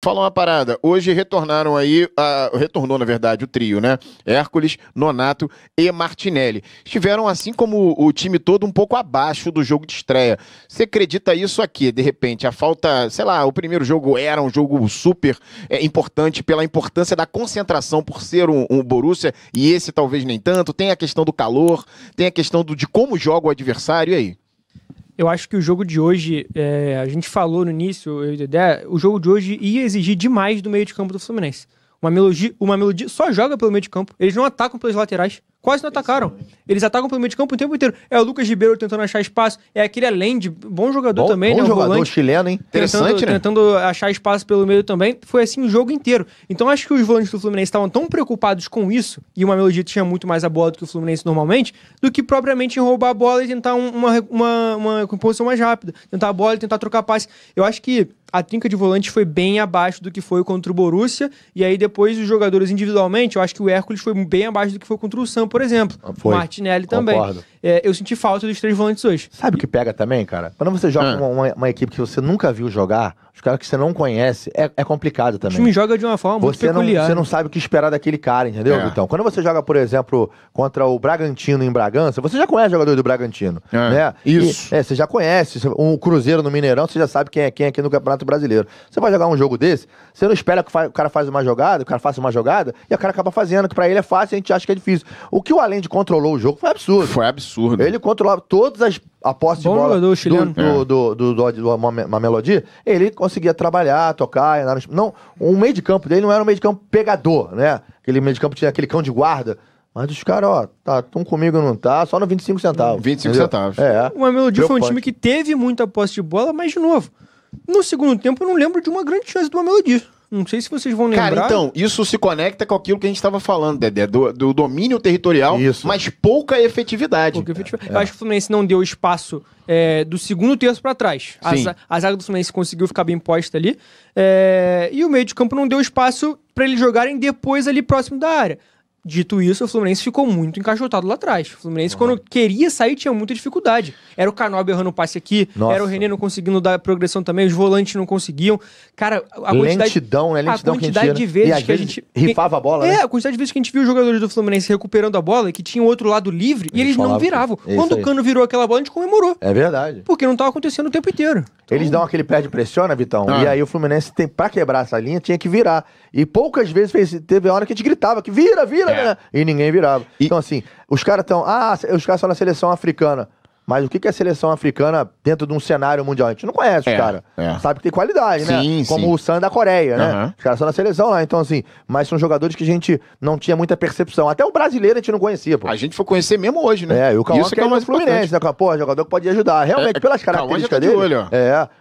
Fala uma parada, hoje retornaram aí, retornou na verdade o trio, né? Hércules, Nonato e Martinelli. Estiveram assim como o time todo um pouco abaixo do jogo de estreia. Você acredita isso aqui? De repente, a falta, sei lá, o primeiro jogo era um jogo super importante pela importância da concentração por ser um Borussia e esse talvez nem tanto. Tem a questão do calor, tem a questão de como joga o adversário, e aí? Eu acho que o jogo de hoje, a gente falou no início, eu e o Dedé, o jogo de hoje ia exigir demais do meio de campo do Fluminense. Uma melodia só joga pelo meio de campo, eles não atacam pelas laterais. Quase não atacaram. Eles atacam pelo meio de campo o tempo inteiro. É o Lucas Ribeiro tentando achar espaço. É aquele Allende, bom jogador também, né? Bom jogador volante, chileno, hein? Interessante, né? Tentando achar espaço pelo meio também. Foi assim o jogo inteiro. Então acho que os volantes do Fluminense estavam tão preocupados com isso, e uma melodia tinha muito mais a bola do que o Fluminense normalmente, do que propriamente em roubar a bola e tentar uma composição mais rápida. Tentar a bola e tentar trocar passe. Eu acho que a trinca de volantes foi bem abaixo do que foi contra o Borussia, e aí depois os jogadores individualmente, eu acho que o Hércules foi bem abaixo do que foi contra o Sam, por exemplo. Foi. O Martinelli também. Concordo. Eu senti falta dos três volantes hoje. Sabe o que pega também, cara? Quando você joga com uma equipe que você nunca viu jogar, os caras que você não conhece, é complicado O também. time joga de uma forma muito peculiar. Você não sabe o que esperar daquele cara, entendeu, Vitão? Quando você joga, por exemplo, contra o Bragantino em Bragança, você já conhece o jogador do Bragantino, né? Isso. Você já conhece. Um Cruzeiro no Mineirão, você já sabe quem é aqui no Campeonato Brasileiro. Você vai jogar um jogo desse, você não espera que o cara faça uma jogada, e o cara acaba fazendo, que pra ele é fácil, a gente acha que é difícil. O que o Allende controlou o jogo foi absurdo. Foi absurdo. Ele controlava todas a posse de bola uma melodia, ele conseguia trabalhar, tocar. Não, o meio de campo dele não era um meio de campo pegador, né? Aquele meio de campo tinha aquele cão de guarda. Mas os caras, tão comigo não tá, só no 25 centavos. 25 entendeu? centavos. Uma melodia foi um time que teve muita posse de bola, mas de novo, no segundo tempo eu não lembro de uma grande chance de uma melodia. Não sei se vocês vão lembrar. Cara, então, isso se conecta com aquilo que a gente estava falando, Dedé, do domínio territorial, mas pouca efetividade. Eu acho que o Fluminense não deu espaço do segundo terço para trás. A zaga do Fluminense conseguiu ficar bem posta ali, e o meio de campo não deu espaço para eles jogarem depois ali próximo da área. Dito isso, o Fluminense ficou muito encaixotado lá atrás. O Fluminense, quando queria sair, tinha muita dificuldade. Era o Canóbio errando o passe aqui, era o René não conseguindo dar progressão também, os volantes não conseguiam. Cara, a quantidade de vezes que a gente rifava a bola, né? A quantidade de vezes que a gente viu os jogadores do Fluminense recuperando a bola, que tinha o outro lado livre, e eles não viravam. Quando o Cano virou aquela bola, a gente comemorou. É verdade. Porque não estava acontecendo o tempo inteiro. Eles dão aquele pé de pressiona, Vitão, e aí o Fluminense, pra quebrar essa linha, tinha que virar. E poucas vezes teve a hora que a gente gritava que vira, né? E ninguém virava. Então, assim, os caras estão... os caras estão na seleção africana. Mas o que é a seleção africana dentro de um cenário mundial? A gente não conhece os caras. Sabe que tem qualidade, né? Como o Sam da Coreia, né? Os caras são na seleção lá. Então, assim, mas são jogadores que a gente não tinha muita percepção. Até o brasileiro a gente não conhecia, pô. A gente foi conhecer mesmo hoje, né? E o Cauã que é mais Fluminense, né? Pô, jogador que pode ajudar. Realmente, pelas características dele.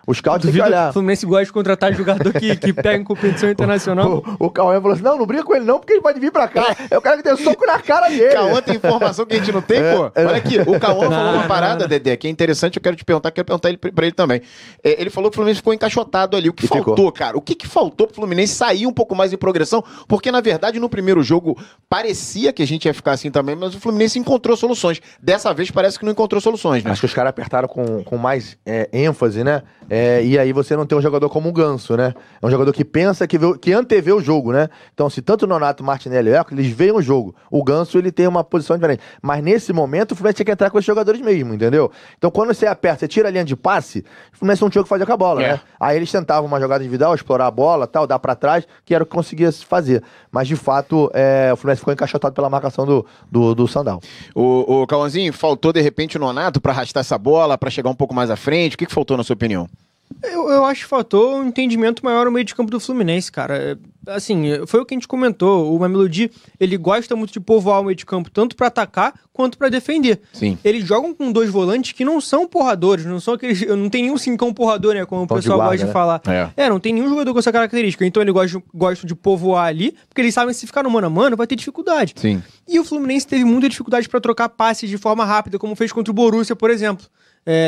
Os scouts tem que olhar. O Fluminense gosta de contratar jogador que pega em competição internacional. O Cauã falou assim, não briga com ele não, porque ele pode vir pra cá. É o cara que tem soco na cara dele. Cauã tem informação que a gente não tem, pô. Olha aqui, o Cauã falou uma parada, Dedé, que é interessante, eu quero perguntar ele pra ele também. Ele falou que o Fluminense ficou encaixotado ali. O que faltou, cara? O que faltou pro Fluminense sair um pouco mais em progressão? Porque, na verdade, no primeiro jogo, parecia que a gente ia ficar assim também, mas o Fluminense encontrou soluções. Dessa vez, parece que não encontrou soluções, né? Acho que os caras apertaram com mais ênfase, né? E aí você não tem um jogador como o Ganso, né? É um jogador que pensa, que antevê o jogo, né? Então, se tanto o Nonato, Martinelli e o Hércules, eles veem o jogo. O Ganso, ele tem uma posição diferente. Mas nesse momento, o Fluminense tinha que entrar com esses jogadores mesmo, entendeu? Então, quando você aperta, você tira a linha de passe, o Fluminense não tinha o que fazer com a bola, né? Aí eles tentavam uma jogada individual, explorar a bola, tal, dar pra trás, que era o que conseguia fazer. Mas, de fato, o Fluminense ficou encaixotado pela marcação do Sandal. O Cauãzinho, faltou, de repente, o Nonato pra arrastar essa bola, pra chegar um pouco mais à frente? O que faltou, na sua opinião? Eu acho que faltou um entendimento maior no meio de campo do Fluminense, cara. Assim, foi o que a gente comentou. O Mamelodi, ele gosta muito de povoar o meio de campo, tanto pra atacar quanto pra defender. Sim. Eles jogam com dois volantes que não são porradores, não são aqueles... Não tem nenhum cincão porrador, né? Como o pessoal gosta de falar. Não tem nenhum jogador com essa característica. Então eles gostam de povoar ali, porque eles sabem que se ficar no mano a mano, vai ter dificuldade. Sim. E o Fluminense teve muita dificuldade pra trocar passes de forma rápida, como fez contra o Borussia, por exemplo.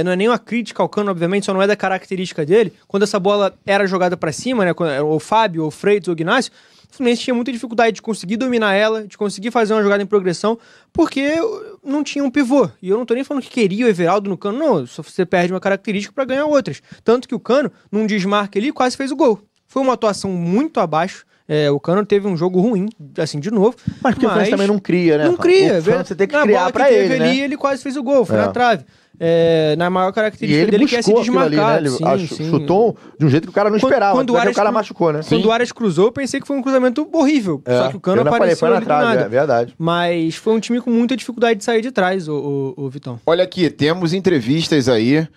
Não é nenhuma crítica ao Cano, obviamente, só não é da característica dele. Quando essa bola era jogada pra cima, né, o Fábio, o Freitas, o Ignacio, o Fluminense tinha muita dificuldade de conseguir dominar ela, de conseguir fazer uma jogada em progressão, porque não tinha um pivô. E eu não tô nem falando que queria o Everaldo no Cano, não. Só você perde uma característica pra ganhar outras. Tanto que o Cano, num desmarque ali, quase fez o gol. Foi uma atuação muito abaixo. O Cano teve um jogo ruim, assim, de novo. Mas porque o Fluminense também não cria, né? Não cria. Você tem que criar pra ele, né? Ele quase fez o gol, foi na trave. Na maior característica dele que é se desmarcar. Ali, né? Ele chutou de um jeito que o cara não esperava. Quando o cara machucou, né? Quando o Aras cruzou, eu pensei que foi um cruzamento horrível. Só que o Cano apareceu ali do nada. É verdade. Mas foi um time com muita dificuldade de sair de trás, o Vitão. Olha aqui, temos entrevistas aí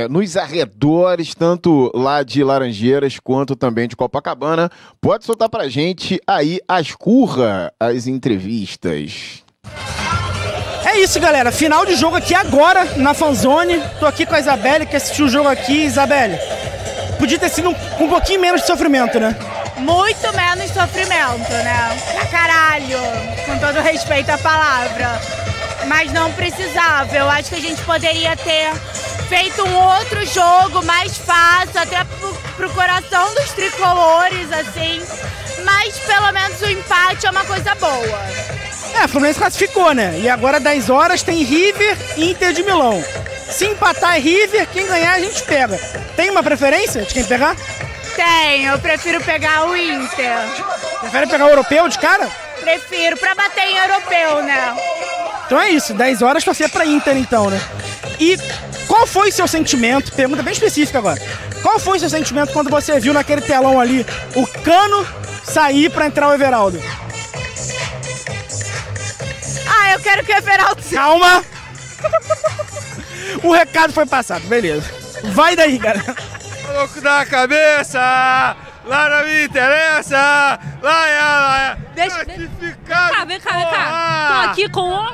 nos arredores, tanto lá de Laranjeiras quanto também de Copacabana. Pode soltar pra gente aí as entrevistas. É isso, galera. Final de jogo aqui agora, na Fanzone. Tô aqui com a Isabelle, que assistiu o jogo aqui. Isabelle, podia ter sido com um pouquinho menos de sofrimento, né? Muito menos sofrimento, né? Pra caralho, com todo respeito à palavra. Mas não precisava. Eu acho que a gente poderia ter feito um outro jogo mais fácil, até pro coração dos tricolores, assim. Mas pelo menos o empate é uma coisa boa. O Fluminense classificou, né? E agora, 10 horas, tem River e Inter de Milão. Se empatar é River, quem ganhar a gente pega. Tem uma preferência de quem pegar? Tenho, eu prefiro pegar o Inter. Prefere pegar o europeu de cara? Prefiro, pra bater em europeu, né? Então é isso, 10 horas torcer pra Inter então, né? E qual foi seu sentimento, pergunta bem específica agora, qual foi seu sentimento quando você viu naquele telão ali o Cano sair pra entrar o Everaldo? Eu quero que o Everaldo... Calma! O recado foi passado, beleza. Vai daí, galera. Louco da cabeça! Lá não me interessa! Lá. Deixa. Vem cá. Tô aqui com o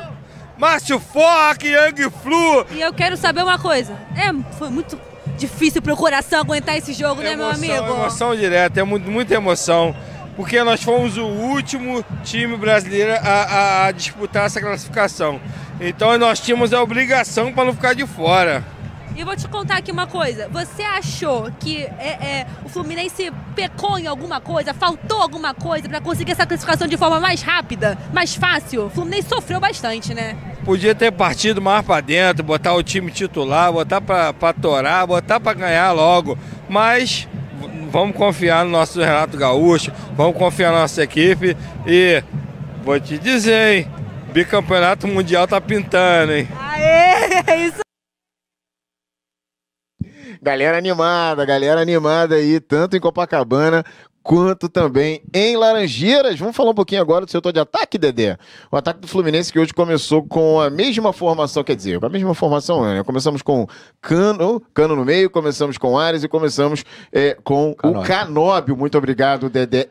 Márcio Fock, Yang Flu. E eu quero saber uma coisa. Foi muito difícil pro coração aguentar esse jogo, né, meu amigo? Emoção direta, muita emoção. Porque nós fomos o último time brasileiro a disputar essa classificação. Então nós tínhamos a obrigação para não ficar de fora. E vou te contar aqui uma coisa. Você achou que o Fluminense pecou em alguma coisa, faltou alguma coisa para conseguir essa classificação de forma mais rápida, mais fácil? O Fluminense sofreu bastante, né? Podia ter partido mais para dentro, botar o time titular, botar para torar, botar para ganhar logo. Mas vamos confiar no nosso Renato Gaúcho, vamos confiar na nossa equipe e vou te dizer, hein? Bicampeonato mundial tá pintando, hein? Aê, é isso. Galera animada aí, tanto em Copacabana quanto também em Laranjeiras. Vamos falar um pouquinho agora do setor de ataque, Dedé. O ataque do Fluminense que hoje começou com a mesma formação, quer dizer, com a mesma formação, né? Começamos com Cano no meio, começamos com Ares e começamos com o Canóbio. Muito obrigado, Dedé